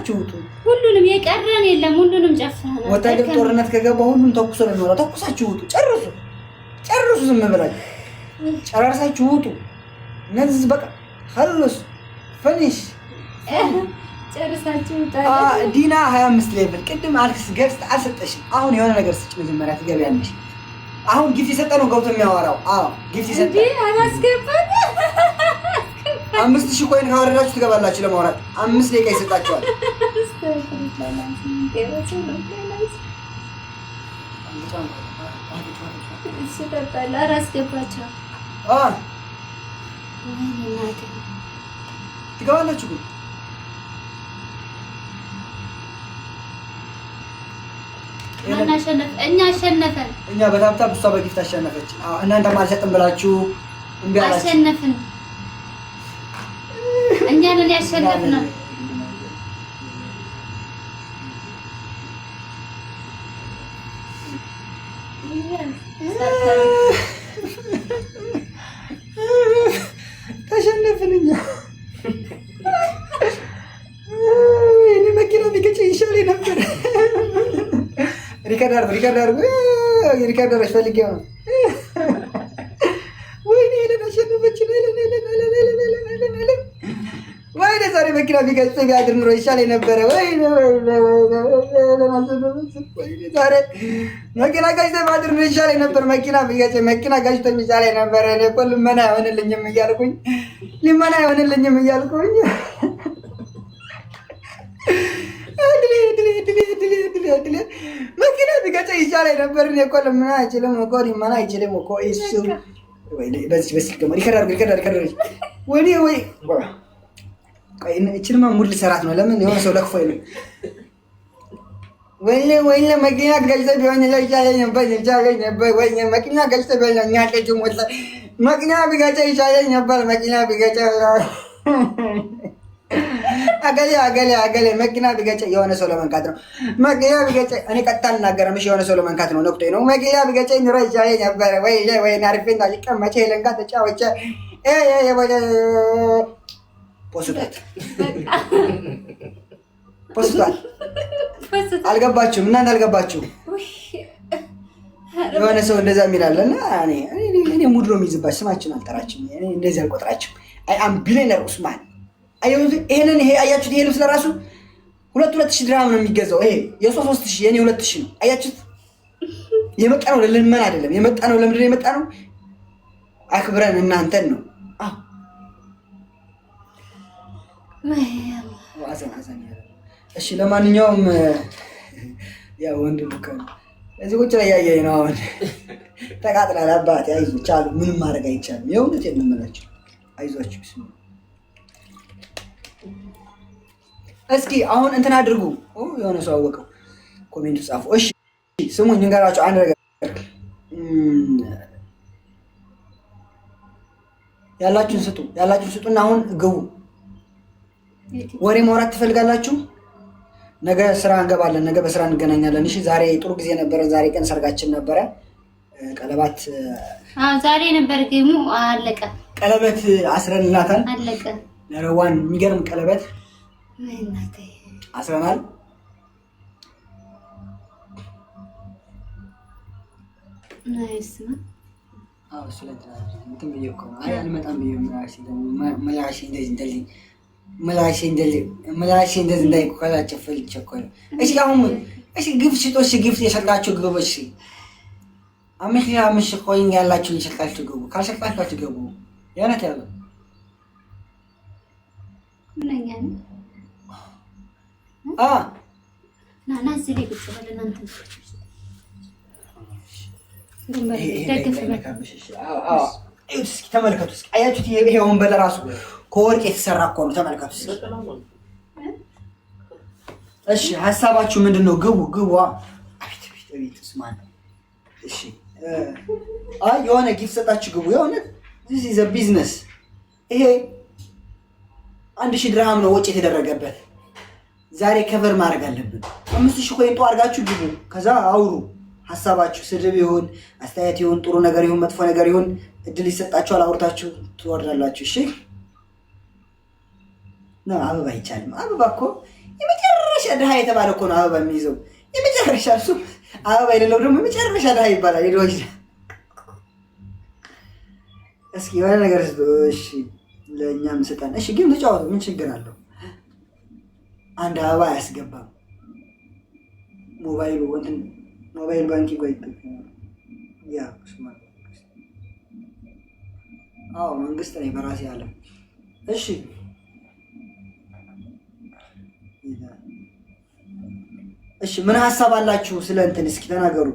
ተኩሳችሁ ውጡ። ሁሉንም የቀረን የለም። ሁሉንም ጨፍረናል። ወታደር ጦርነት ከገባ ሁሉም ተኩሶ ነው የሚወጣው። ተኩሳችሁ ውጡ። ጨርሱ። ዝም ብላችሁ ጨራርሳችሁ ውጡ። እነዚህ በቃ خلص فنش ጨርሳችሁ ውጣ። ዲና 25 ሌቭል ቅድም አልክስ ገብስ አልሰጠሽም። አሁን የሆነ ነገር ስጭ መጀመሪያ ትገቢያለሽ። አሁን ጊፍት የሰጠነው ገብቶ የሚያወራው ጊፍት የሰጠ አላስገባን 5000 ኮይን ካወረዳችሁ ትገባላችሁ። ለማውራት 5 ደቂቃ ይሰጣችኋል። ትገባላችሁ ግን እኛ አሸነፈን። እኛ በታብታብ እሷ በጊፍት አሸነፈች። እናንተም አልሰጥም ብላችሁ እንዴ አሸነፍን። እኛ ነን ያሸነፍነው። ተሸነፍን እኛ። እኔ መኪና ቢገጭ ይሻለኝ ነበር። ሪከርደር ፈልጌው ነው። ወይኔ አሸነፈችን። ወይኔ ዛሬ መኪና ቢገጭ ቢያድር ኑሮ ይሻለኝ ነበረ። ዛሬ መኪና ጋጭቶ ቢያድር ኑሮ ይሻለኝ ነበር። መኪና ጋጭቶ ይሻለኝ ነበረ። እኔ እኮ ልመና አይሆንልኝም እያልኩኝ መኪና ቢገጨ ይሻለኝ ነበር። እኔ እኮ ልመና አይችልም እኮ ሊመና አይችልም እኮ እሱ። በዚህ ሪከርደር ወይኔ እችንማ ሙድ ልሰራት ነው። ለምን የሆነ ሰው ለክፎኝ ነው። ወይኔ መኪና ገጭቶ ቢሆን ይሻለኝ ነበር። ወይኔ መኪና ገጭቶ ቢሆን መኪና ቢገጨ ይሻለኝ ነበር። መኪና ቢገጨ አገሌ መኪና ቢገጨ የሆነ ሰው ለመንካት ነው። መኪና ቢገጨ እኔ ቀጥታ አልናገርም። እሺ የሆነ ሰው ለመንካት ነው። ነቁጤ ነው። መኪና ቢገጨ ኑሮ ይሻለኝ ነበር። ወይ አሪፌን ታቀመጨ ለንጋ ተጫወቸ ፖስቷል። አልገባችሁም? እናንተ አልገባችሁም? የሆነ ሰው እንደዛ የሚላለና እኔ ሙድ ነው የሚይዝባችሁ። ስማችሁን አልጠራችሁም። እኔ እንደዚህ አልቆጥራችሁም። አይ አም ቢሊየነር ኡስማን። ይሄንን አያችሁት? ይሄ ልብስ ለራሱ 2,000 ድርሃም ነው የሚገዛው። ይሄ የ3,000 የኔ 2,000 ነው። አያችሁት? የመጣ ነው ለልመና አይደለም። የመጣ ነው ለምንድን ነው የመጣ ነው? አክብረን እናንተን ነው። እሺ ለማንኛውም ያው ወንድም እኮ ነው እዚህ ቁጭ ላይ ያየኝ ነው። አሁን ተቃጥላል። አባቴ አይዞህ ቻሉ። ምንም ማድረግ አይቻልም። የእውነቴን ነው የምላችሁ። አይዟችሁ። እስኪ አሁን እንትን አድርጉ። የሆነ ሰው አወቀው። ኮሜንት ጻፉ። እሺ ስሙኝ እንገራችሁ አንድ ነገር ያላችሁን ስጡና አሁን ግቡ። ወሬ ማውራት ትፈልጋላችሁ? ነገ ስራ እንገባለን። ነገ በስራ እንገናኛለን። እሺ ዛሬ ጥሩ ጊዜ ነበረ። ዛሬ ቀን ሰርጋችን ነበረ። ቀለባት ዛሬ ነበር ጌሙ አለቀ። ቀለበት አስረንላታል። አለቀ። ለረዋን የሚገርም ቀለበት አስረናል። ናይስ ነው። እንትን ብዬሽ እኮ ነው። አይ አልመጣም ብዬሽ ምላሼ እንደዚህ እንዳይቆላቸው ፈልቼ እኮ ነው። እሺ አሁን ግፍ ስጦ። ግፍ የሰጣችሁ ግቦች አምስት ኮይን ያላችሁ የሰጣችሁ ግቡ። ካልሰጣችሁ አትገቡ። የእውነት ያለው ምንኛ ነው? ናና እዚህ ላይ ቁጭ በል እናንተ እስኪ ተመልከቱ። እስኪ አያችሁት? ይሄ ወንበር ለራሱ ከወርቅ የተሰራ እኮ ነው። ተመልከቱ። እሺ ሀሳባችሁ ምንድን ነው? ግቡ። አቤት ስማን። እሺ የሆነ ጊፍት ሰጣችሁ ግቡ። የሆነ this is a business። ይሄ 1000 ድርሃም ነው ወጪ የተደረገበት። ዛሬ ከቨር ማድረግ አለብን። 5000 ኮይን አድርጋችሁ ግቡ። ከዛ አውሩ ሀሳባችሁ። ስድብ ይሁን አስተያየት ይሁን ጥሩ ነገር ይሁን መጥፎ ነገር ይሁን እድል ይሰጣችኋል። አውርታችሁ ትወርዳላችሁ። እሺ ነው አበባ አይቻልም። አበባ እኮ የመጨረሻ የመጨረሻ ድሃ የተባለ እኮ ነው አበባ የሚይዘው። የመጨረሻ እሱ አበባ የሌለው ደግሞ የመጨረሻ ድሃ ይባላል። ሄዶች እስኪ የሆነ ነገር እሺ፣ ለእኛም ስጠን። እሺ ግን ተጫወቱ፣ ምን ችግር አለው? አንድ አበባ አያስገባም። ሞባይል ባንኪንግ ወይ ያ መንግስት ነኝ በራሴ አለም። እሺ እሺ ምን ሀሳብ አላችሁ ስለ እንትን እስኪ ተናገሩ።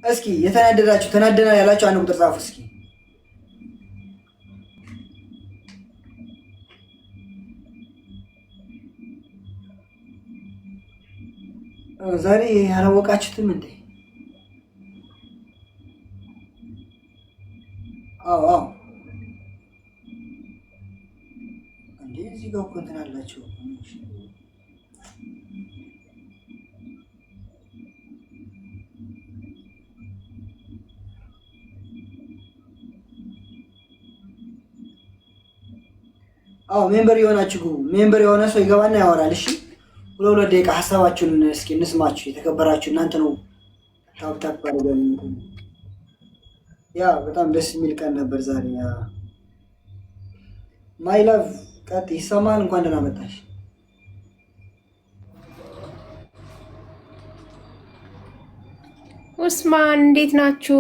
እስኪ የተናደዳችሁ ተናደናል ያላችሁ አንድ ቁጥር ጻፉ እስኪ። ዛሬ ያላወቃችሁትም እንዴ? አዎ እንዴ እዚህ ጋር እኮ እንትን አላችሁ። ሜምበር የሆናችሁ ግቡ። ሜምበር የሆነ ሰው ይገባና ያወራል። እሺ ሁለት ደቂቃ ሀሳባችሁን እስኪ እንስማችሁ። የተከበራችሁ እናንተ ነው። ታፕታፕ አድርገን ያ በጣም ደስ የሚል ቀን ነበር ዛሬ። ማይ ላቭ ቀጥ ይሰማል። እንኳን ደህና መጣሽ። ኡስማን እንዴት ናችሁ?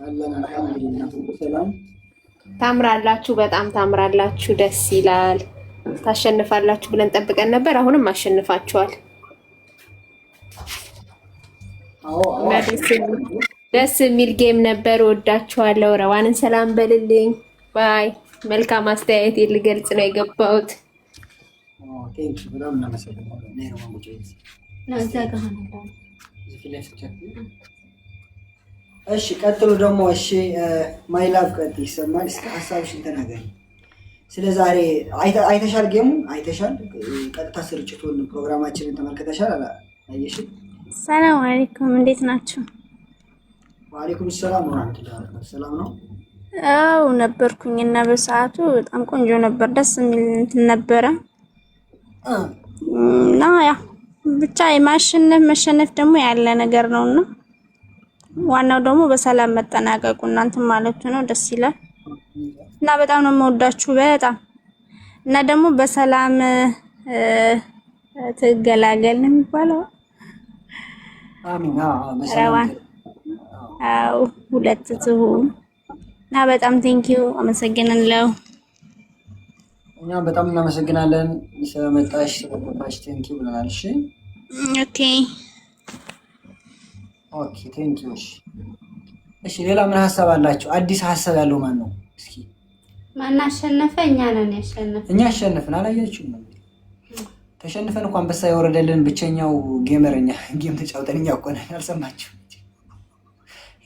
አለን አልሐምዱሊላህ። ሰላም። ታምራላችሁ፣ በጣም ታምራላችሁ። ደስ ይላል። ታሸንፋላችሁ ብለን ጠብቀን ነበር። አሁንም አሸንፋችኋል። ደስ የሚል ጌም ነበር። ወዳችኋለሁ። ረዋንን ሰላም በልልኝ። ባይ። መልካም አስተያየት ልገልጽ ነው የገባሁት። እሺ ቀጥሉ ደግሞ። እሺ ማይ ላቭ ቀጥ ይሰማል። እስከ ሀሳብሽን ተናገሪ። ስለ ዛሬ አይተሻል? ጌሙ አይተሻል? ቀጥታ ስርጭቱን ፕሮግራማችንን ተመልክተሻል? አየሽ? ሰላም አለይኩም፣ እንዴት ናችሁ? ወአለይኩም ሰላም ወራህመቱላሂ ወበረካቱ። ሰላም ነው? አው ነበርኩኝ እና በሰዓቱ በጣም ቆንጆ ነበር፣ ደስ የሚል እንትን ነበረ እና ያ ብቻ መሸነፍ ደግሞ ያለ ነገር ነውና ዋናው ደግሞ በሰላም መጠናቀቁ እናንተም ማለቱ ነው። ደስ ይላል እና በጣም ነው የምወዳችሁ በጣም እና ደግሞ በሰላም ትገላገል ነው የሚባለው። አሚን። ረዋን አው ሁለት ትሁን እና በጣም ቴንኪው አመሰግናለሁ። እኛም በጣም እናመሰግናለን ስለመጣሽ ስለገባሽ ቴንኪው ብለናል። እሺ ኦኬ ቴንኪው። እሺ ሌላ ምን ሀሳብ አላችሁ? አዲስ ሀሳብ ያለው ማን ነው? እስኪ ማን አሸነፈ? እኛ ነን ያሸነፈ። እኛ አሸነፍን። አላያችሁም? ተሸንፈን እንኳን አንበሳ የወረደልን ብቸኛው ጌመር እኛ ጌም ተጫውተን እኛ እኮ ነን። አልሰማችሁ?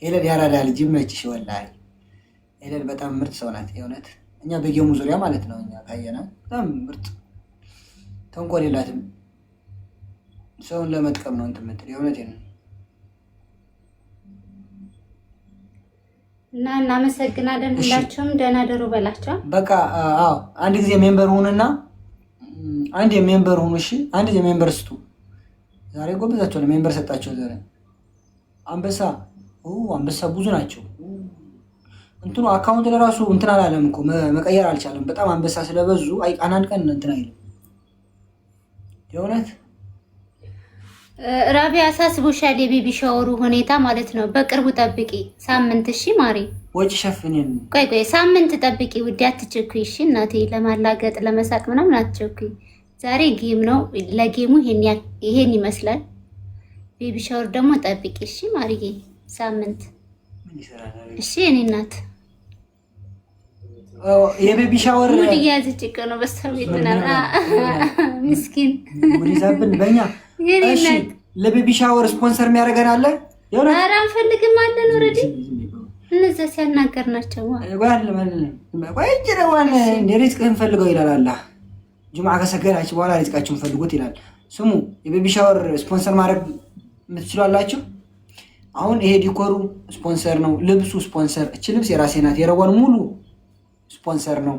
ሄለን ያራዳ ልጅ መችሽ ወላሂ ሄለን በጣም ምርጥ ሰው ናት የእውነት። እኛ በጌሙ ዙሪያ ማለት ነው እኛ ካየና በጣም ምርጥ ተንኮል የላትም። ሰውን ለመጥቀም ነው እንትን የምትል የእውነቴን ነው። እና እናመሰግናለን። ሁላችሁም ደህና ደሩ በላቸው። በቃ አንድ ጊዜ ሜምበር ሁኑና አንድ የሜምበር ሁኑ። እሺ አንድ የሜምበር ስጡ። ዛሬ ጎበዛቸው ነው ሜምበር ሰጣቸው ዛሬ። አንበሳ ብዙ ናቸው። እንትኑ አካውንት ለራሱ እንትን አላለም እኮ መቀየር አልቻለም። በጣም አንበሳ ስለበዙ አንድ ቀን እንትን አይልም የእውነት። ራቢያ አሳስቦሻል የቤቢ ሻወሩ ሁኔታ ማለት ነው። በቅርቡ ጠብቂ ሳምንት። እሺ ማሪ ወጪ ሸፍኔን ቆይ ሳምንት ጠብቂ ውዴ፣ አትቸኩይ። እሺ እናቴ ለማላገጥ ለመሳቅ ምናምን አትቸኩይ። ዛሬ ጌም ነው። ለጌሙ ይሄን ይመስላል። ቤቢ ሻወር ደግሞ ጠብቂ። እሺ ማሪዬ ሳምንት። እሺ እኔ እናት የቤቢ ሻወር ሙድ እያዘች እኮ ነው በስተቤት ምናምን ምስኪን ሙድ ይዛብን በእኛ። እሺ ለቤቢ ሻወር ስፖንሰር የሚያደርገን አለ? ኧረ አንፈልግም አለን ኦልሬዲ እነዛ ሲያናገርናቸው ሪዝቅህን ፈልገው ይላል አላህ። ጁምዓ ከሰገዳችሁ በኋላ ሪዝቃችሁን ፈልጉት ይላል። ስሙ የቤቢ ሻወር ስፖንሰር ማድረግ የምትችላላችሁ። አሁን ይሄ ዲኮሩ ስፖንሰር ነው፣ ልብሱ ስፖንሰር። እቺ ልብስ የራሴ ናት። የረዋን ሙሉ ስፖንሰር ነው።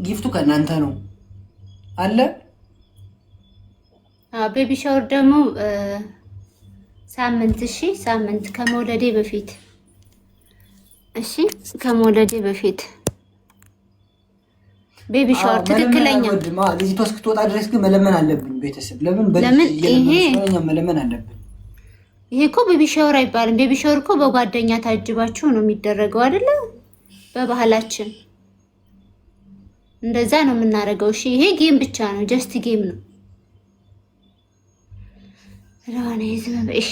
ጊፍቱ ከእናንተ ነው አለ። ቤቢ ሻወር ደግሞ ሳምንት ሳምንት ከመውለዴ በፊት ከመውለዴ በፊት ቤቢ ሻወር ትክክለኛ ልጅቷ እስክትወጣ ድረስ ግን መለመን አለብን ቤተሰብ። ለምን ይሄ መለመን አለብን? ይሄ እኮ ቤቢ ሻወር አይባልም። ቤቢ ሻወር እኮ በጓደኛ ታጅባችሁ ነው የሚደረገው አይደለ? በባህላችን እንደዛ ነው የምናደርገው። እሺ ይሄ ጌም ብቻ ነው፣ ጀስት ጌም ነው። ስለሆነ እሺ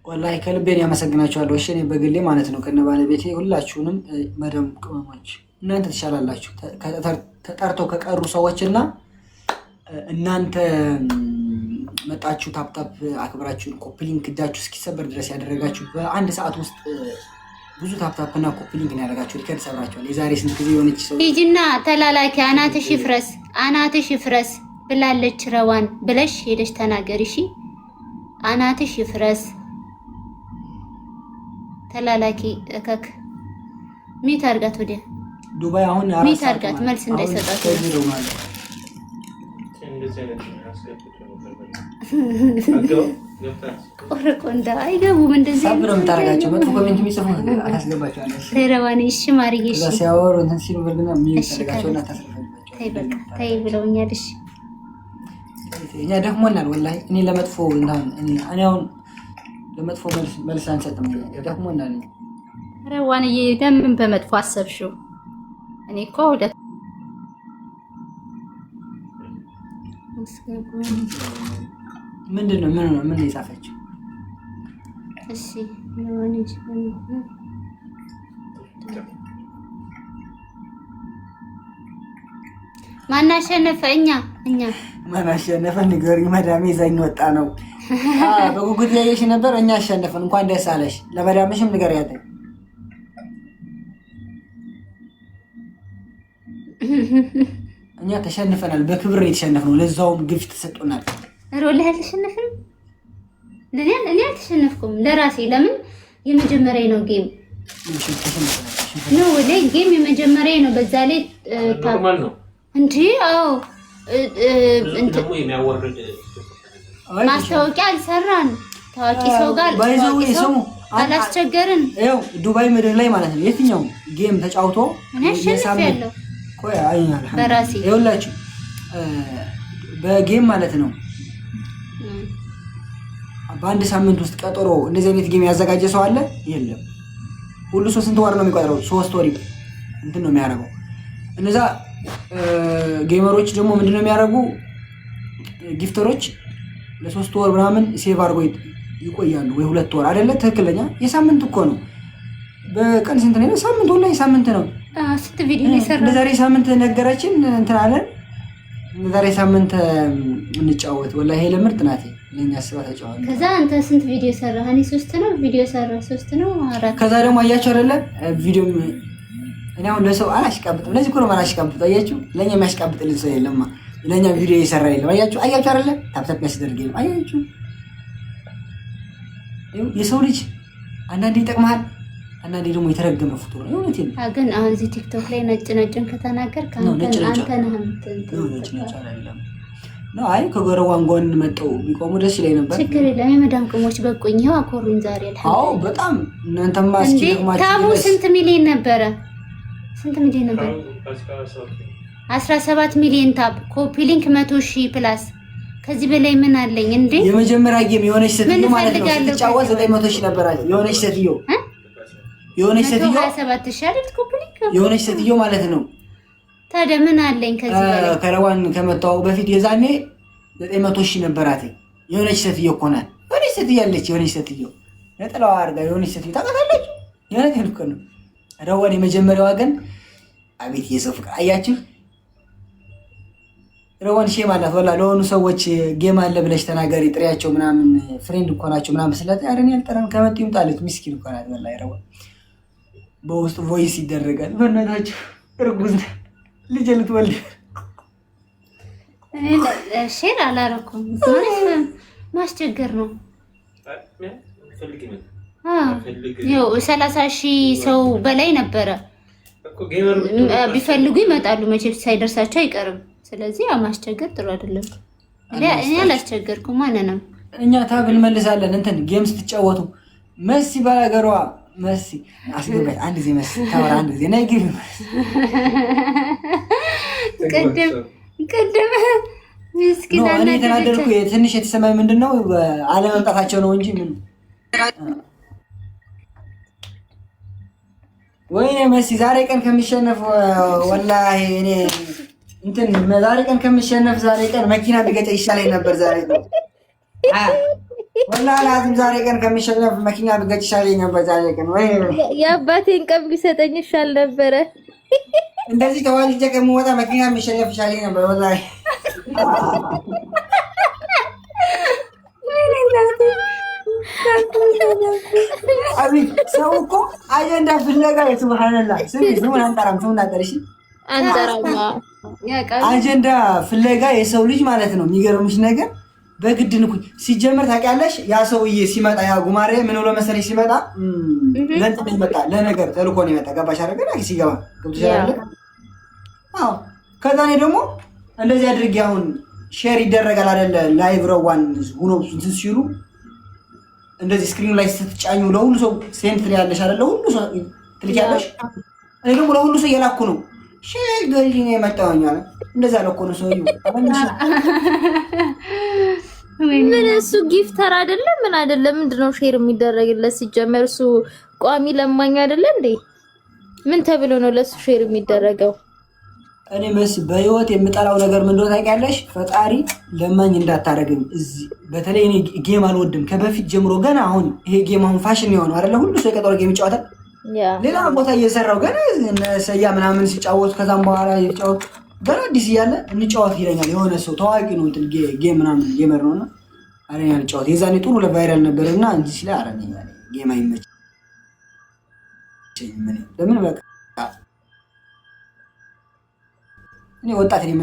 ወላሂ ከልቤን ያመሰግናችኋለሁ። እሺ እኔ በግሌ ማለት ነው ከነ ባለቤቴ ሁላችሁንም መደም ቅመሞች እናንተ ትሻላላችሁ። ተጠርተው ከቀሩ ሰዎችና እናንተ መጣችሁ ታፕታፕ አክብራችሁን ኮፕሊንክ እጃችሁ እስኪሰበር ድረስ ያደረጋችሁ በአንድ ሰዓት ውስጥ ብዙ ታፕታፕ እና ኮፕሊንክ ነው ያደረጋችሁ። ሪከርድ ሰብራችኋል። የዛሬ ስንት ጊዜ የሆነች ሰው ሂጂና ተላላኪ አናትሽ ይፍረስ ብላለች ረዋን ብለሽ ሄደሽ ተናገሪ። እሺ አናትሽ ይፍረስ ተላላኪ እከክ ሚት አርጋት ወዲያ ዱባይ አሁን ሚት አርጋት መልስ እንዳይሰጣት ቆረቆንዳ አይገቡም። እንደዚህ ሰብረም ታረጋቸው መጥፎ ኮሜንት የሚጽፉ አታስገባቸዋለሽ። ረዋን እሺ ማርዬ እሺ ሲያወሩ እንትን ሲሉ በግና የሚያደርጋቸውና ታስገባቸው። ተይ በቃ ተይ ብለውኛል። እሺ እኛ ደክሞናል ወላሂ። እኔ ለመጥፎ እኔ አሁን ለመጥፎ መልስ አንሰጥም። ደክሞናል። ረዋንዬ ለምን በመጥፎ አሰብሽው? እኔ እኮ ምንድነው ምን የጻፈችው? እሺ ለዋንጅ ማን አሸነፈ? እኛ ማን አሸነፈ? ንገሪኝ መዳሜ ይዛኝ ወጣ ነው። በጉጉት ያየሽ ነበር። እኛ አሸነፈን። እንኳን ደስ አለሽ። ለመዳምሽም ንገሪያት። እኛ ተሸንፈናል። በክብር የተሸነፍነው ለዛውም ግፍ ተሰጥቶናል። ሮላ አልተሸነፍንም። እኔ አልተሸነፍኩም ለራሴ። ለምን የመጀመሪያ ነው ጌም ነው ወደ ጌም የመጀመሪያ ነው። በዛ ላይ ኖርማል ነው እንዴ? አዎ ማስታወቂያ አልሰራን። ታዋቂ ሰው ጋር አላስቸገርን። ይኸው ዱባይ ምድር ላይ ማለት ነው የትኛው ጌም ተጫውቶ ያሸንፋለሁ በራሴ ይኸውላችሁ በጌም ማለት ነው በአንድ ሳምንት ውስጥ ቀጠሮ እንደዚህ አይነት ጌም ያዘጋጀ ሰው አለ? የለም። ሁሉ ሰው ስንት ወር ነው የሚቆጥረው? 3 ወር እንትን ነው የሚያደርገው። እነዛ ጌመሮች ደግሞ ምንድነው የሚያደርጉ? ጊፍተሮች ለ3 ወር ምናምን ሴቭ አድርገው ይቆያሉ። ወይ 2 ወር አይደለ? ትክክለኛ የሳምንት እኮ ነው። በቀን ስንት ነው? ሳምንት ወላሂ ሳምንት ነው። ስንት ቪዲዮ ይሰራል? ለዛሬ ሳምንት ነገራችን እንትን አለን። ለዛሬ ሳምንት እንጫወት። ወላሂ ይሄ ለምርጥ ናት። ለኛ አስባ ተጫወተ። ከዛ አንተ ስንት ቪዲዮ ሰራህ? እኔ 3 ነው ቪዲዮ ሰራህ። 3 ነው 4። ከዛ ደግሞ አያችሁ አይደለ? ቪዲዮ እኔ አሁን ለሰው አላሽቃብጥም። ለዚህ እኮ ነው አላሽቃብጥ። አያችሁ ለኛ የሚያሽቃብጥልን ሰው የለማ። ለኛ ቪዲዮ እየሰራ የለም። አያችሁ አይደለ? ታፕታፕ ያስደርግ የለም። አያችሁ የሰው ልጅ አንዳንዴ ይጠቅማል፣ አንዳንዴ ደግሞ የተረገመ ፍጡር ነው። እውነቴን ነው። ግን አሁን እዚህ ቲክቶክ ላይ ነጭን ከተናገር አንተ ነህ አይደለም ነው። አይ ከጎረዋን ጎን መጣው ቢቆሙ ደስ ይለኝ ነበር። ችግር የለም። የመዳም ቅሞች በቁኝ ይኸው አኮሩኝ ዛሬ አልሐምዱሊላህ። አዎ በጣም እናንተማ እስኪ ደግማችሁ ታቡ ስንት ሚሊዮን ነበረ? ስንት ሚሊዮን ነበረ? 17 ሚሊዮን ታብ ኮፒ ሊንክ 100,000 ፕላስ። ከዚህ በላይ ምን አለኝ እንዴ? የመጀመሪያ ጌም የሆነች ሴትዮ ማለት ነው ስትጫወት 900,000 ነበራት። የሆነች ሴትዮ 27,000 አይደል? ኮፒ ሊንክ የሆነች ሴትዮ ማለት ነው። ታዲያ ምን አለኝ ከዚህ በላይ? ከረዋን ከመጣው በፊት የዛኔ 900,000 ነበራት። የሆነች ሴትዮ እኮ ናት። የሆነች ሴትዮ ያለች የሆነች ሴትዮ ነጠላዋ አድርጋ የሆነች ሴትዮ ታውቃታለች። የሆነች እኮ ነው ረዋን የመጀመሪያዋ ግን አቤት የሰው ፍቅር አያችሁ። ረዋን ሼም አላት ወላ ለሆኑ ሰዎች ጌም አለ ብለሽ ተናገሪ ጥሪያቸው ምናምን ፍሬንድ እኮ ናቸው ምናምን ስለታ ያረን ያልጠራም ከመጡ ይምጣለት ምስኪን እኮ ናት ወላ ረዋን በውስጥ ቮይስ ይደረጋል። በእናታችሁ እርጉዝ ልጅ ልትወልድ ሼር አላረኩም። ማስቸገር ነው። ይኸው 30,000 ሰው በላይ ነበረ። ቢፈልጉ ይመጣሉ መቼም ሳይደርሳቸው አይቀርም። ስለዚህ ያው ማስቸገር ጥሩ አይደለም። እኔ አላስቸገርኩም ማንንም። እኛ ታብ እንመልሳለን። እንትን ጌም ስትጫወቱ መሲ ባላገሯ መሲ አስገባት አንድ ጊዜ መሲ ታወራ አንድ ጊዜ ነይ ግቢ ቅድም ምስኪና እኔ ተናደድኩ። ትንሽ የተሰማኝ ምንድነው አለመምጣታቸው ነው እንጂ ምን ወይኔ መሲ ዛሬ ቀን ከሚሸነፍ ወላሂ እኔ እንትን ዛሬ ቀን ከሚሸነፍ ዛሬ ቀን መኪና ቢገጨ ይሻለኝ ነበር። ዛሬ ቀን ወላሂ ላዝም ዛሬ ቀን ከሚሸነፍ መኪና ቢገጭ ይሻለኝ ነበር። ዛሬ ቀን ወይ የአባቴን ቀን ቢሰጠኝ ይሻል ነበረ። እንደዚህ ተዋልጄ ከምወጣ መኪና የሚሸነፍ ይሻለኝ ነበር ወላሂ። አቤት ሰው እኮ አጀንዳ ፍለጋ ሱብሃንአላህ ስሙን አንጠራም አንጠርሽ አንጠራማ አጀንዳ ፍለጋ የሰው ልጅ ማለት ነው። የሚገርምሽ ነገር በግድ ንኩኝ ሲጀመር ታውቂያለሽ። ያ ሰውዬ ሲመጣ ያ ጉማሬ ምን ብሎ መሰለሽ ሲመጣ ለእንትን ይመጣ ለነገር ተልኮ ነው ይመጣ ገባሽ አይደል? ሲገባ ገብቶሻል። አዎ ከዛ እኔ ደግሞ እንደዚህ አድርጌ አሁን ሼር ይደረጋል አይደለ? ላይቭ ረዋን ሆኖ እንትን ሲሉ እንደዚህ ስክሪኑ ላይ ስትጫኙ ለሁሉ ሰው ሴንት ያለሽ አይደለ? ሁሉ ሰው ትልኪያለሽ። እኔ ደግሞ ለሁሉ ሰው እየላኩ ነው ሼር ገዢ ነው የመጣውኛል። እንደዛ ለኮ ነው ሰው ምን እሱ ጊፍተር አይደለም ምን አይደለም ምንድነው ሼር የሚደረግለት? ሲጀመር እሱ ቋሚ ለማኝ አይደለ እንዴ? ምን ተብሎ ነው ለሱ ሼር የሚደረገው? እኔ መስ በህይወት የምጠላው ነገር ምን እንደሆነ ታውቂያለሽ? ፈጣሪ ለማኝ እንዳታረገኝ። እዚህ በተለይ እኔ ጌም አልወድም ከበፊት ጀምሮ። ገና አሁን ይሄ ጌም አሁን ፋሽን የሆነው አይደለ? ሁሉ ሰው የቀጠሮ ጌም ይጫወታል። ሌላ ቦታ እየሰራው ገና ሰያ ምናምን ሲጫወት ከዛም በኋላ ይጫወት ገና አዲስ እያለ እንጫወት ይለኛል የሆነ ሰው ታዋቂ ነው እንትን ጌም ምናምን ጌመር ነውና አረኛ እንጫወት። የዛኔ ጥሩ ለቫይራል ነበርና እንጂ ሲላ አረኛ ጌም አይመች ምን ለምን በቃ እኔ ወጣት ነኝ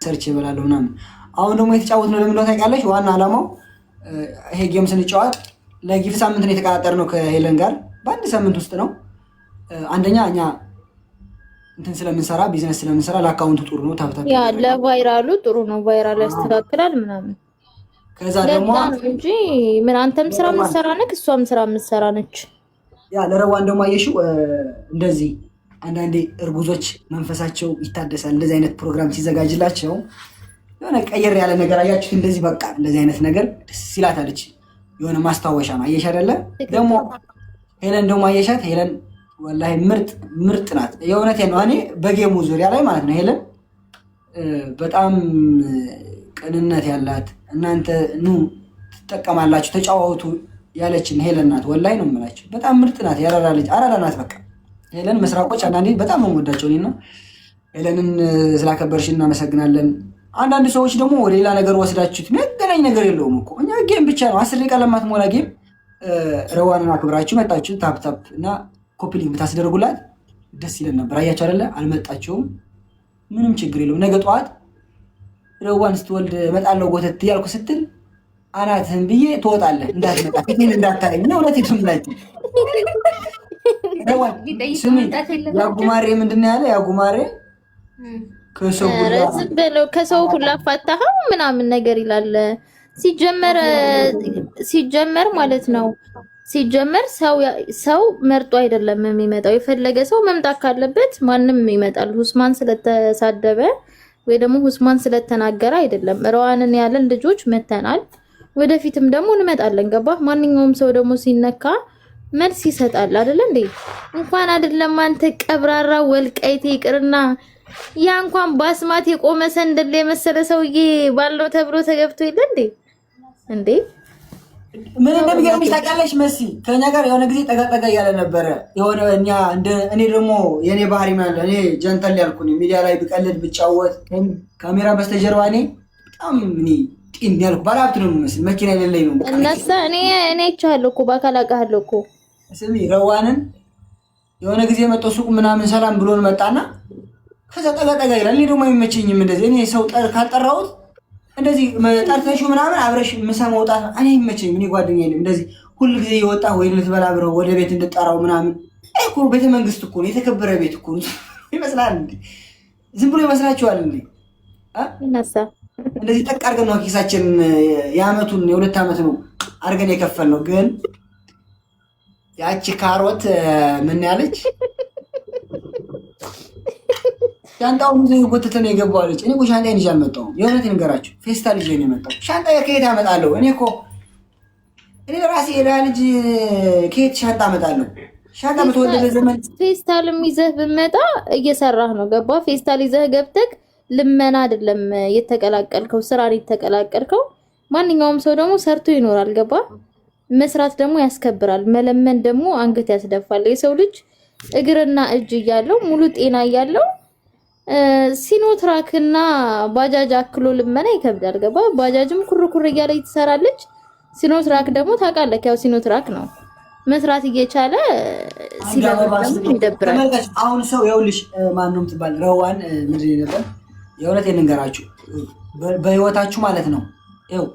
ሰርች ይበላል ምናምን። አሁን ደግሞ የተጫወት ነው ለምን ታውቂያለሽ? ዋና አላማው ይሄ ጌም ስንጫወት ለጊፍት ሳምንት ነው የተቀጣጠርነው ከሄለን ጋር በአንድ ሳምንት ውስጥ ነው። አንደኛ እኛ እንትን ስለምንሰራ ቢዝነስ ስለምንሰራ ለአካውንቱ ጥሩ ነው። ታብታብ ያ ለቫይራሉ ጥሩ ነው። ቫይራል ያስተካክላል ምናምን። ከዛ ደግሞ እንጂ ምን አንተም ስራ የምትሰራ ነክ እሷም ስራ የምትሰራ ነች። ያ ለረዋን ደግሞ አየሽው እንደዚህ አንዳንዴ እርጉዞች መንፈሳቸው ይታደሳል። እንደዚህ አይነት ፕሮግራም ሲዘጋጅላቸው የሆነ ቀየር ያለ ነገር አያችሁት? እንደዚህ በቃ እንደዚህ አይነት ነገር ደስ ይላታለች። የሆነ ማስታወሻ ነው። አየሽ አይደለ? ደግሞ ሄለን ደግሞ አየሻት? ሄለን ወላሂ ምርጥ ናት። የእውነቴን ነው። እኔ በጌሙ ዙሪያ ላይ ማለት ነው ሄለን በጣም ቅንነት ያላት እናንተ ኑ ትጠቀማላችሁ ተጫወቱ ያለችን ሄለን ናት። ወላሂ ነው የምላችሁ። በጣም ምርጥ ናት። ያራራ ልጅ አራዳ ናት። በቃ ሄለን ምስራቆች አንዳንዴ በጣም ነው የምወዳቸው እኔና ሄለንን ስላከበርሽ እናመሰግናለን። አንዳንድ ሰዎች ደግሞ ወደ ሌላ ነገር ወስዳችሁት የሚያገናኝ ነገር የለውም እኮ እኛ ጌም ብቻ ነው 10 ደቂቃ ለማትሞላ ጌም ረዋንን አክብራችሁ መጣችሁ ታፕታፕ እና ኮፒሊንግ ብታስደርጉላት ደስ ይለን ነበር። አያችሁ አይደለ? አልመጣችሁም። ምንም ችግር የለውም። ነገ ጠዋት ረዋን ስትወልድ እመጣለሁ ጎተት እያልኩ ስትል አናትህን ብዬ ትወጣለህ። እንዳትመጣ ፊቴን እንዳታረኝ ነው። እውነቴን ነው የምላችሁ። ረዋን ስሚ ያጉማሬ ምንድን ነው ያለ? ያጉማሬ ከሰው ሁላ ፋታኸው ምናምን ነገር ይላል። ሲጀመር ማለት ነው ሲጀመር ሰው መርጦ አይደለም የሚመጣው። የፈለገ ሰው መምጣት ካለበት ማንም ይመጣል። ሁስማን ስለተሳደበ ወይ ደግሞ ሁስማን ስለተናገረ አይደለም። ረዋንን ያለን ልጆች መተናል። ወደፊትም ደግሞ እንመጣለን። ገባ? ማንኛውም ሰው ደግሞ ሲነካ መልስ ይሰጣል አይደል እንዴ? እንኳን አይደለም አንተ ቀብራራ ወልቃይቴ ይቅርና ያ እንኳን ባስማት የቆመ ሰንደል የመሰለ ሰውዬ ባለው ተብሎ ተገብቶ የለ እንዴ? እንዴ ምን እንደሚገርምሽ ታውቂያለሽ? መሲ ከኛ ጋር የሆነ ጊዜ ጠጋጠጋ እያለ ነበረ። የሆነ እኔ ደግሞ የኔ ባህሪ ማለት እኔ ጀንተል ያልኩኝ ሚዲያ ላይ ብቀልድ ብጫወት ካሜራ በስተጀርባ እኔ በጣም ጢን ያልኩ ባለሀብት ነው የምመስል። መኪና የሌለኝ ነው እነሳ እኔ እቻለሁ እኮ በአካል አውቃለሁ እኮ። ስሚ ረዋንን የሆነ ጊዜ መጥቶ ሱቅ ምናምን ሰላም ብሎን መጣና ከዛ ጠጋጠጋ ይላል። እኔ ደግሞ አይመቸኝም እንደዚህ። እኔ ሰው ካልጠራሁት እንደዚህ ጠርተሽው ምናምን አብረሽ ምሳ መውጣት እኔ ይመቸኝ። እኔ ጓደኛ የለም እንደዚህ ሁሉ ጊዜ የወጣ ወይ ልትበላ አብረው ወደ ቤት እንድጠራው ምናምን እኮ ቤተ መንግስት እኮ ነው፣ የተከበረ ቤት እኮ ነው ይመስላል እንዴ? ዝም ብሎ ይመስላችኋል እንዴ? እንደዚህ ጠቅ አድርገን ነው ኪሳችን የአመቱን የ2 ዓመት ነው አድርገን የከፈል ነው። ግን ያቺ ካሮት ምን ያለች ሻንጣውን ይዘው ጎትተ ነው የገባው አለች። እኔ እኮ ሻንጣዬን ይዤ አልመጣሁም። የእውነቴን ንገራችሁ ፌስታል ይዤ ነው የመጣው። ሻንጣ ከየት አመጣለሁ? እኔ ራሴ ልጅ ከየት ሻንጣ አመጣለሁ? ሻንጣ በተወለደ ዘመን ፌስታልም ይዘህ ብመጣ እየሰራህ ነው። ገባ? ፌስታል ይዘህ ገብተህ ልመና አይደለም የተቀላቀልከው፣ ስራ ላይ የተቀላቀልከው። ማንኛውም ሰው ደግሞ ሰርቶ ይኖራል። ገባ? መስራት ደግሞ ያስከብራል። መለመን ደግሞ አንገት ያስደፋል። የሰው ልጅ እግርና እጅ እያለው ሙሉ ጤና እያለው ሲኖትራክና ባጃጅ አክሎ ልመና ይከብዳል። ገባ? ባጃጅም ኩርኩር እያለች ትሰራለች። ሲኖትራክ ደግሞ ታውቃለህ፣ ያው ሲኖትራክ ነው። መስራት እየቻለ ይደብራል። አሁን ሰው ይኸውልሽ፣ ማንም ትባል ረዋን ምንድን ነበር? የእውነት የንገራችሁ በህይወታችሁ ማለት ነው። ይኸው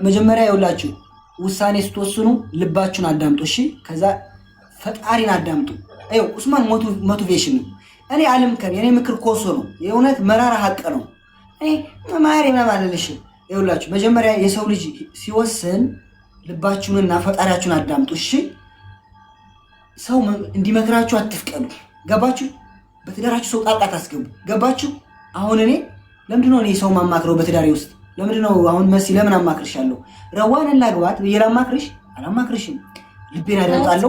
መጀመሪያ ይኸውላችሁ ውሳኔ ስትወስኑ ልባችሁን አዳምጡ። እሺ፣ ከዛ ፈጣሪን አዳምጡ። ይኸው ኡስማን ሞቲቬሽን ነው። እኔ አልምከር፣ የኔ ምክር ኮሶ ነው። የእውነት መራራ ሀቅ ነው። እኔ ማሪ ምናምን አልልሽም። ይኸውላችሁ መጀመሪያ የሰው ልጅ ሲወስን ልባችሁንና ፈጣሪያችሁን አዳምጡ። እሺ፣ ሰው እንዲመክራችሁ አትፍቀዱ። ገባችሁ? በትዳራችሁ ሰው ጣልቃ ታስገቡ። ገባችሁ? አሁን እኔ ለምንድነው እኔ ሰው ማማክረው በትዳሬ ውስጥ? ለምንድነው አሁን መሲ ለምን አማክርሻለሁ? ረዋንን ላግባት ብዬ ላማክርሽ? አላማክርሽም። ልቤን አዳምጣለሁ።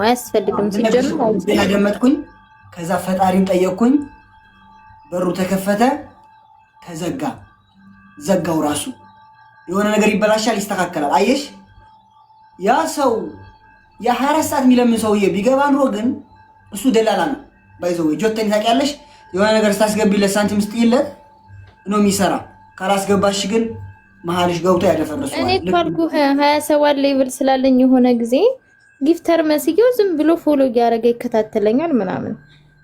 አያስፈልግም። ሲጀምር ልቤን አዳመጥኩኝ። ከዛ ፈጣሪን ጠየቅኩኝ። በሩ ተከፈተ፣ ተዘጋ። ዘጋው ራሱ የሆነ ነገር ይበላሻል፣ ይስተካከላል። አየሽ፣ ያ ሰው የ24 ሰዓት የሚለምን ሰውዬ ቢገባ ኑሮ ግን እሱ ደላላ ነው። ባይዘው ጆተን ታውቂያለሽ፣ የሆነ ነገር ስታስገቢለት ሳንቲም ስጥይለት ነው የሚሰራ። ካላስገባሽ ግን መሀልሽ ገብቶ ያደፈርሰዋል። እኔ ካልኩ 27 ሌቭል ስላለኝ የሆነ ጊዜ ጊፍተር መስየው ዝም ብሎ ፎሎ እያደረገ ይከታተለኛል ምናምን።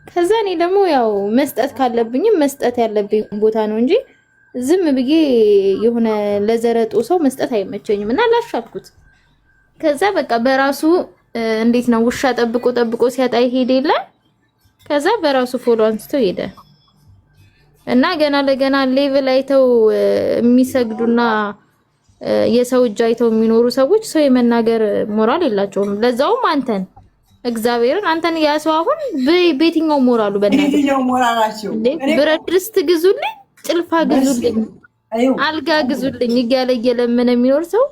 ከዛ እኔ ደግሞ ያው መስጠት ካለብኝም መስጠት ያለብኝ ቦታ ነው እንጂ ዝም ብዬ የሆነ ለዘረጦ ሰው መስጠት አይመቸኝም እና ላሻልኩት። ከዛ በቃ በራሱ እንዴት ነው ውሻ ጠብቆ ሲያጣ ይሄድ የለ። ከዛ በራሱ ፎሎ አንስቶ ሄደ እና ገና ለገና ሌቭል አይተው የሚሰግዱና የሰው እጅ አይተው የሚኖሩ ሰዎች ሰው የመናገር ሞራል የላቸውም። ለዛውም አንተን እግዚአብሔርን አንተን ያ ሰው አሁን በየትኛው ሞራሉ በእናትህ ሞራላቸው ብረት ድስት ግዙልኝ፣ ጭልፋ ግዙልኝ፣ አልጋ ግዙልኝ እያለ እየለመነ የሚኖር ሰው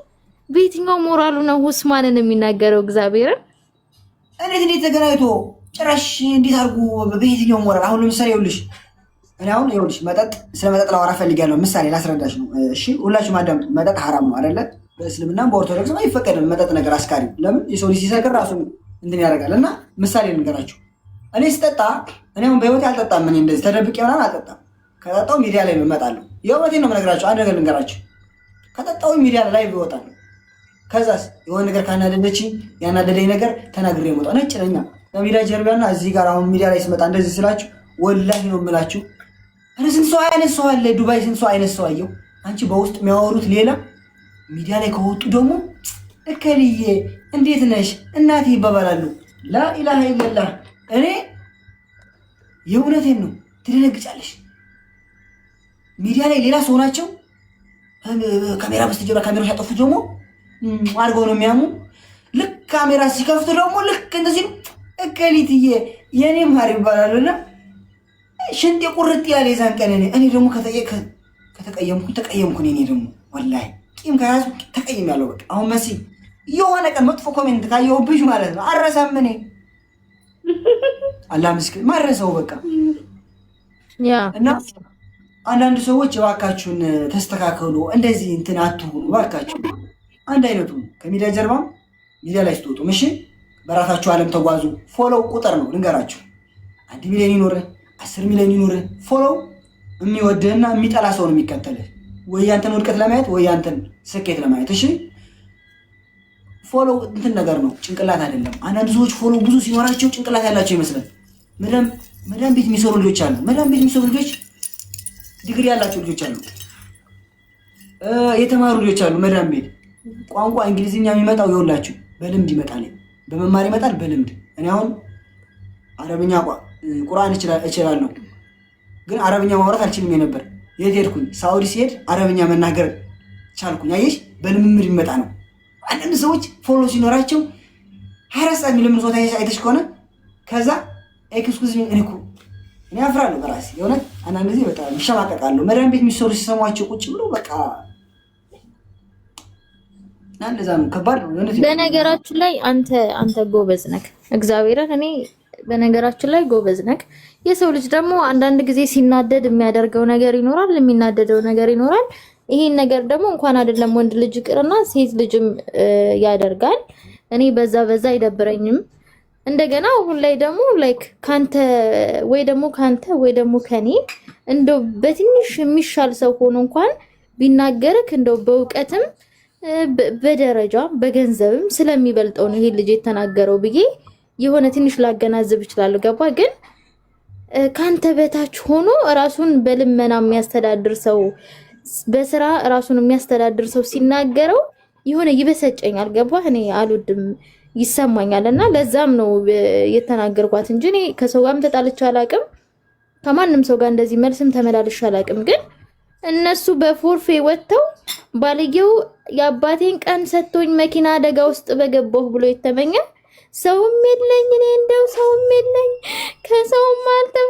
በየትኛው ሞራሉ ነው ኡስማንን የሚናገረው? እግዚአብሔርን እንዴት ተገናኝቶ ጭራሽ እንዴት አድርጉ በየትኛው ሞራል? አሁን ለምሳሌ ይኸውልሽ እኔ አሁን ይኸውልሽ ስለ መጠጥ ላወራ ፈልጋለሁ። ምሳሌ ላስረዳሽ ነው። እሺ ሁላችሁም አዳምጡ። መጠጥ ሐራም ነው አይደለ? በእስልምናም በኦርቶዶክስም አይፈቀድም መጠጥ ነገር አስካሪ። ለምን? የሰው ልጅ ሲሰክር ራሱ እንትን ያደርጋል። እና ምሳሌ ልንገራችሁ። እኔ ስጠጣ እኔ አሁን በህይወቴ አልጠጣም። እኔ እንደዚህ ተደብቄ ምናምን አልጠጣም። ከጠጣው ሚዲያ ላይ እመጣለሁ። የእውነቴን ነው የምነግራችሁ። አንድ ነገር ልንገራችሁ። ከጠጣው ሚዲያ ላይ እወጣለሁ። ከዛስ የሆነ ነገር ካናደደችኝ ያናደደኝ ነገር ተናግሬ እመጣለሁ። ነጭ ነኛ ከሚዲያ ጀርባና እዚህ ጋር አሁን ሚዲያ ላይ ስመጣ እንደዚህ ስላችሁ ወላሂ ነው የምላችሁ። ስንት ሰው አይነት ሰው አለ ዱባይ፣ ስንት ሰው አይነት ሰው አየሁ። አንቺ በውስጥ የሚያወሩት ሌላ፣ ሚዲያ ላይ ከወጡ ደግሞ እከልዬ እንዴት ነሽ እናቴ ይባባላሉ። ላኢላሃ ኢለላህ። እኔ የእውነቴን ነው ትደነግጫለሽ። ሚዲያ ላይ ሌላ ሰው ናቸው። ካሜራ በስተጀርባ ካሜራ ሲያጠፉት ደግሞ አድርገው ነው የሚያሙ። ልክ ካሜራ ሲከፍቱ ደግሞ ልክ እንደዚህ እከሊትዬ የኔ ማር ይባላሉና ሽንጤ ቁርጥ ያለ የዛን ቀን እኔ ደግሞ ተቀየምኩ። እኔ ደግሞ ወላሂ ቂም ከያዙ ተቀይም ያለው በቃ አሁን መሲ የሆነ ቀን መጥፎ ኮሜንት ካየሁብሽ ማለት ነው አረሳም። እኔ አላህ ምስክር ማረሰው በቃ እና አንዳንድ ሰዎች እባካችሁን ተስተካከሉ፣ እንደዚህ እንትን አትሁኑ እባካችሁ። አንድ አይነቱ ከሚዲያ ጀርባም ሚዲያ ላይ ስትወጡ እሺ፣ በራሳችሁ ዓለም ተጓዙ። ፎሎው ቁጥር ነው ልንገራችሁ። 1 ሚሊዮን ይኖር 10 ሚሊዮን ይኖር፣ ፎሎው የሚወድህና የሚጠላ ሰው ነው የሚከተልህ። ወይ ያንተን ውድቀት ለማየት ወይ ያንተን ስኬት ለማየት። እሺ ፎሎው እንትን ነገር ነው፣ ጭንቅላት አይደለም። አንዳንድ ሰዎች ፎሎው ብዙ ሲኖራቸው ጭንቅላት ያላቸው ይመስላል። መዳም ቤት የሚሰሩ ልጆች አሉ። መዳም ቤት የሚሰሩ ልጆች ዲግሪ ያላቸው ልጆች አሉ። የተማሩ ልጆች አሉ መዳም ቤት ቋንቋ እንግሊዝኛ የሚመጣው ይኸውላችሁ በልምድ ይመጣል፣ በመማር ይመጣል በልምድ። እኔ አሁን አረብኛ ቁርአን እችላለሁ፣ ግን አረብኛ ማውራት አልችልም ነበር። የት ሄድኩኝ? ሳውዲ ሲሄድ አረብኛ መናገር ቻልኩኝ። አየሽ፣ በልምምድ ይመጣ ነው። አንዳንድ ሰዎች ፎሎ ሲኖራቸው 24 ሰዓት የሚለምኑ ሰው አይተሽ ከሆነ ከዛ ኤክስኩዝ እኔ አፍራለሁ በራሴ የሆነ አንዳንድ ጊዜ በጣም ይሸማቀቃለሁ። መዳም ቤት የሚሰሩ ሲሰሟቸው ቁጭ ብሎ በቃ እንደዛ ነው። ከባድ ነው። በነገራችን ላይ አንተ ጎበዝ ነህ፣ እግዚአብሔርን እኔ በነገራችን ላይ ጎበዝ ነህ። የሰው ልጅ ደግሞ አንዳንድ ጊዜ ሲናደድ የሚያደርገው ነገር ይኖራል፣ የሚናደደው ነገር ይኖራል። ይሄን ነገር ደግሞ እንኳን አይደለም ወንድ ልጅ ቅርና ሴት ልጅም ያደርጋል። እኔ በዛ አይደብረኝም። እንደገና አሁን ላይ ደግሞ ላይክ ካንተ ወይ ደግሞ ከኔ እንደው በትንሽ የሚሻል ሰው ሆኖ እንኳን ቢናገርክ እንደው በእውቀትም በደረጃ በገንዘብም ስለሚበልጠው ነው ይሄ ልጅ የተናገረው ብዬ የሆነ ትንሽ ላገናዝብ ይችላል። ገባ? ግን ካንተ በታች ሆኖ ራሱን በልመና የሚያስተዳድር ሰው በስራ ራሱን የሚያስተዳድር ሰው ሲናገረው የሆነ ይበሰጨኛል። ገባ? እኔ አልወድም፣ ይሰማኛል። እና ለዛም ነው የተናገርኳት እንጂ እኔ ከሰው ጋርም ተጣልቼ አላቅም፣ ከማንም ሰው ጋር እንደዚህ መልስም ተመላልሼ አላቅም። ግን እነሱ በፎርፌ ወጥተው ባልየው የአባቴን ቀን ሰጥቶኝ መኪና አደጋ ውስጥ በገባሁ ብሎ የተመኘ ሰውም የለኝ እኔ እንደው ሰውም የለኝ ከሰውም አልተፈ